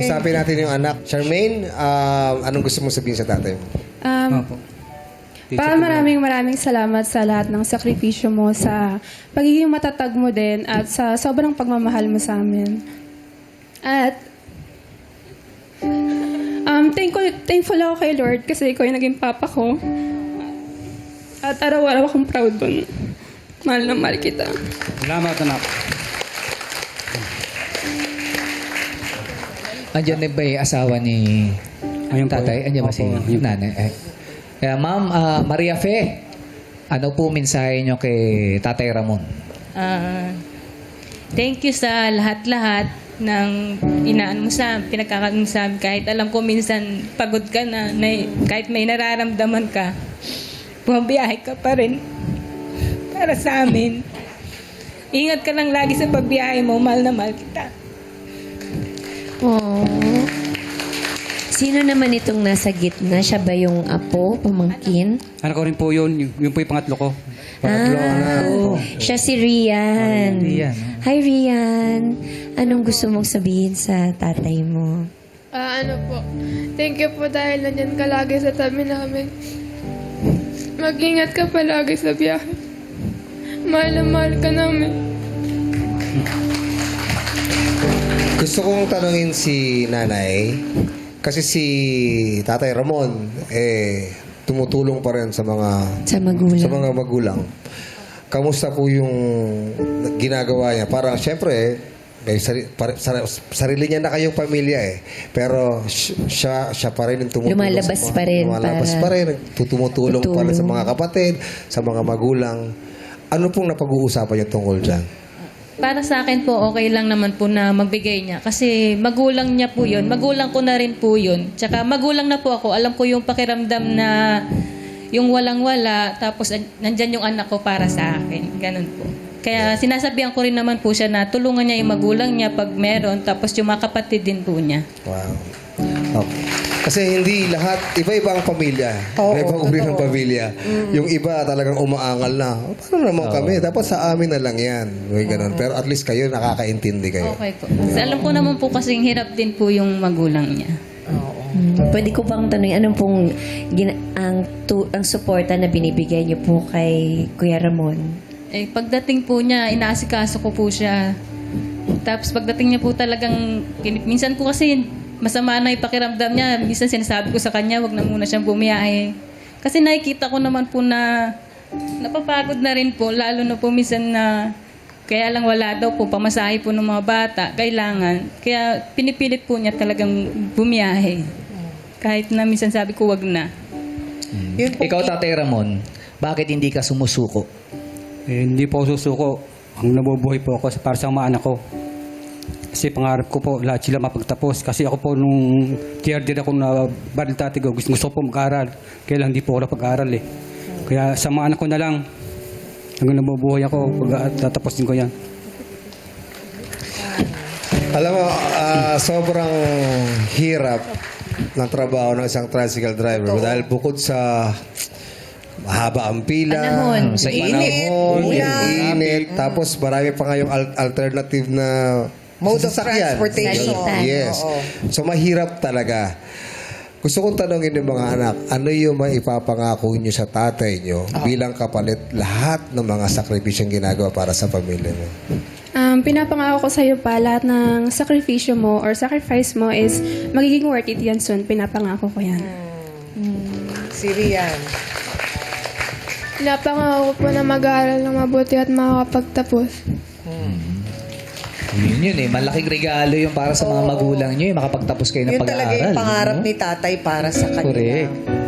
Usapin natin yung anak. Charmaine, anong gusto mong sabihin sa tatay mo? Opo. Maraming salamat sa lahat ng sakripisyo mo, sa pagiging matatag mo din, at sa sobrang pagmamahal mo sa amin. At thankful ako kay Lord kasi ikaw yung naging papa ko. At araw-araw akong proud dun. Mahal na mahal kita. Salamat, anak. Andiyan na ba yung asawa ni Ayun po. tatay? Andiyan ba si Opo, ayun po. nanay? Kaya ma'am, Maria Fe, ano po mensahe nyo kay Tatay Ramon? Thank you sa lahat-lahat ng inaan mo sa amin, pinagkakaroon mo sa amin. Kahit alam ko minsan pagod ka na kahit may nararamdaman ka, bumabiyahe ka pa rin para sa amin. Ingat ka lang lagi sa pagbiyahe mo, mahal na mahal kita. Oh. Sino naman itong nasa gitna? Siya ba yung apo, pamangkin? Anak ko rin po yun. Yun po yung pangatlo ko. Siya si Rian. Rian. Hi, Rian. Anong gusto mong sabihin sa tatay mo? Thank you po dahil nandyan ka lagi sa tabi namin. Mag-ingat ka palagi sa biyahe. Mahal na mahal ka namin. Gusto kong tanungin si nanay, kasi si Tatay Ramon, tumutulong pa rin sa mga magulang. Kamusta po yung ginagawa niya? Parang, syempre, may sarili niya na kayong pamilya Pero siya pa rin yung tumutulong. Lumalabas pa rin pa rin. Tumutulong pa rin sa mga kapatid, sa mga magulang. Ano pong napag-uusapan niyo tungkol dyan? Para sa akin po, okay lang naman po na magbigay niya. Kasi magulang niya po yun. Magulang ko na rin po yun. Tsaka magulang na po ako. Alam ko yung pakiramdam na yung walang-wala. Tapos nandyan yung anak ko para sa akin. Ganun po. Kaya sinasabihan ko rin naman po siya na tulungan niya yung magulang niya pag meron. Tapos yung mga kapatid din po niya. Wow. Okay. Kasi hindi lahat, iba-iba ang pamilya. Iba-ibang uri ng pamilya. Yung iba talagang umaangal na. Paano naman kami? Dapat sa amin na lang yan. May ganun. Pero at least kayo, nakakaintindi kayo. Okay po. Kasi alam ko naman po kasing hirap din po yung magulang niya. Pwede ko bang tanongin, anong pong ang suporta na binibigay niyo po kay Kuya Ramon? Pagdating po niya, inaasikaso ko po siya. Tapos pagdating niya po talagang, minsan po kasi masama na yung pakiramdam niya. Minsan sinasabi ko sa kanya, wag na muna siyang bumiyahe. Kasi nakikita ko naman po na napapagod na rin po. Lalo na po minsan na kaya lang wala daw po, pamasahe po ng mga bata, kailangan. Kaya pinipilit po niya talagang bumiyahe. Kahit na minsan sabi ko, wag na. Ikaw, Tatay Ramon, bakit hindi ka sumusuko? Hindi po ako susuko. Ang nabubuhay po ako para sa mga anak ko. Kasi pangarap ko po, lahat sila mapagtapos. Kasi ako po, nung tier din ako na baril tatigo, gusto ko po mag-aral. Kaya lang hindi po ako napag-aral Kaya sa mga anak ko na lang, hanggang nabubuhay ako, tatapusin ko yan. Alam mo, sobrang hirap ng trabaho ng isang tricycle driver. Dahil bukod sa mahaba ang pila, Panahon. Sa yung init, tapos marami pa ngayong alternative na Mode of sasakyan. transportation. Yes. Oo. So mahirap talaga. Gusto kong tanongin ng mga anak, ano yung maipapangako nyo sa tatay nyo bilang kapalit lahat ng mga sakripisyong ginagawa para sa pamilya mo? Pinapangako ko sa iyo pa, lahat ng sakripisyo mo or sacrifice mo is magiging worth it yan soon. Pinapangako ko yan. Si Rian. Pinapangako ko po na mag-aaral ng mabuti at makakapagtapos. Yun malaking regalo yung para sa mga magulang nyo, yung makapagtapos kayo ng Yun talaga pag-aaral. yung pangarap ni tatay para sa kanila. Correct.